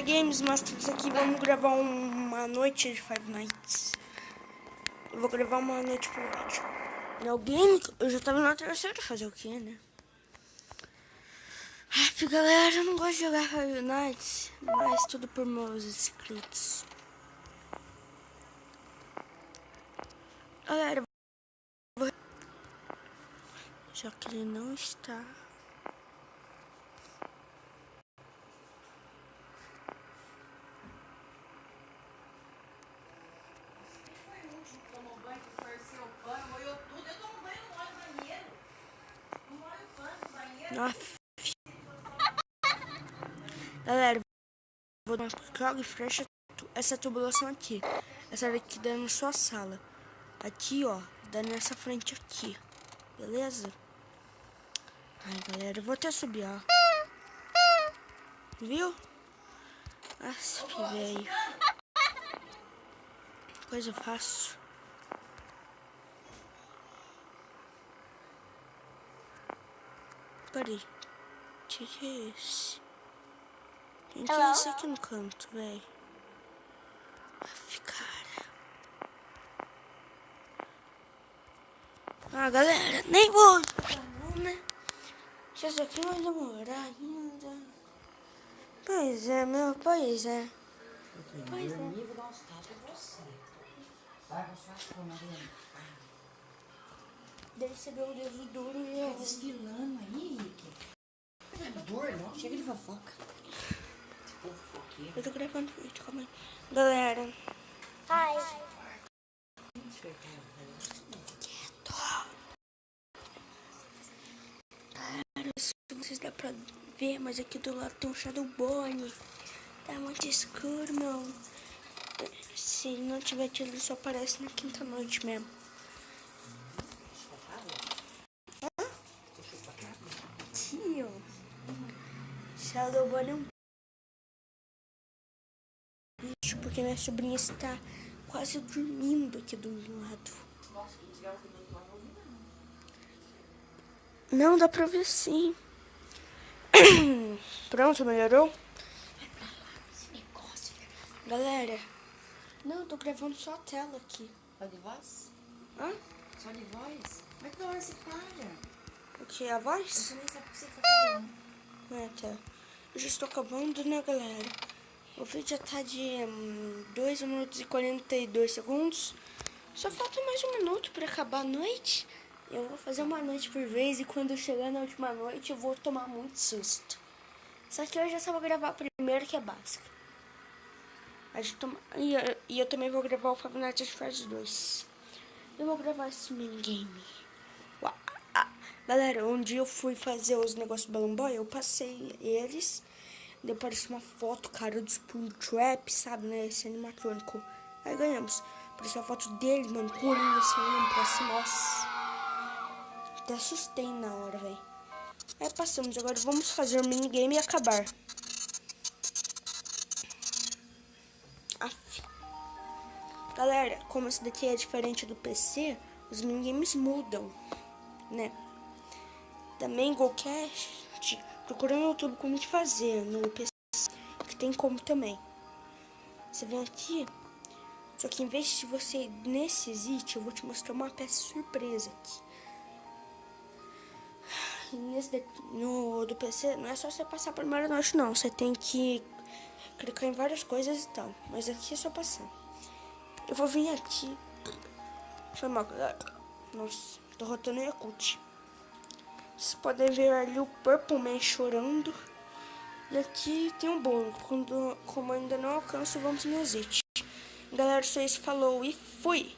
Games Masters aqui, vamos gravar uma noite de Five Nights. Eu vou gravar uma noite por vídeo. No game, eu já tava na terceira, fazer o que, né? Galera, eu não gosto de jogar Five Nights, mas tudo por meus inscritos. Galera, já que ele não está... Nossa. Galera, vou dar um jogo e fecha essa tubulação aqui. Essa daqui dá na sua sala. Aqui, ó, dá nessa frente aqui. Beleza? Ai, galera, eu vou até subir, ó. Viu? Nossa, que velho. Coisa fácil. Peraí. Que é esse? Quem que é esse aqui no canto, velho? Cara. Ah, galera, nem vou jogar não, né? Isso aqui vai demorar ainda. Pois é, meu, pois é. Pois é. Vou dar uns tapas em você. Vai mostrar as formas dele. Deve ser meu dedo duro e eu... Tá desfilando aí, Rick? Não é dor, não. Chega de fofoca. Eu tô gravando vídeo, calma aí. Galera. Ai. Quieto. Cara, não sei se dá pra ver, mas aqui do lado tem um Shadowbone. Tá muito escuro, meu. Se não tiver tido, ele só aparece na quinta noite mesmo. Tio. Shadowbone é um bicho, porque minha sobrinha está quase dormindo aqui do meu lado. Nossa, que desgraça, não vai ouvir, Não, dá pra ver sim. Pronto, melhorou? Vai pra lá, esse negócio, velho. Galera, não, eu tô gravando só a tela aqui. Só de voz? Hã? Só de voz? Mas que hora você para? O que? A voz? Você nem sabe o que você tá falando. É, tá. Eu já estou acabando, né, galera? O vídeo já tá de 2 minutos e 42 segundos. Só falta mais um minuto pra acabar a noite. Eu vou fazer uma noite por vez e quando eu chegar na última noite eu vou tomar muito susto. Só que hoje eu só vou gravar a primeira, que é básica. E eu também vou gravar o Five Nights at Freddy's 2. Eu vou gravar esse minigame. Galera, um dia eu fui fazer os negócios do Balloon Boy, eu passei eles. Daí apareceu uma foto, cara, do Springtrap, sabe, né? Esse animatrônico. Aí ganhamos. Apareceu a foto dele, mano, com o olhinho assim, olhando pra cima. Nossa. Até assustei na hora, velho. Aí passamos, agora vamos fazer o minigame e acabar. Aff. Galera, como esse daqui é diferente do PC, os minigames mudam, né? Também GoCast, procura no YouTube como que fazer no PC, que tem como também. Você vem aqui, só que em vez de você ir nesse exit, eu vou te mostrar uma peça surpresa aqui. E nesse daqui, no do PC, não é só você passar a primeira noite não, você tem que clicar em várias coisas e tal, mas aqui é só passar. Eu vou vir aqui, foi mal, galera. Nossa, tô rotando o Yakult. Vocês podem ver ali o Purple Man chorando. E aqui tem um bolo. Como ainda não alcanço, vamos no exit. Galera, vocês falou e fui!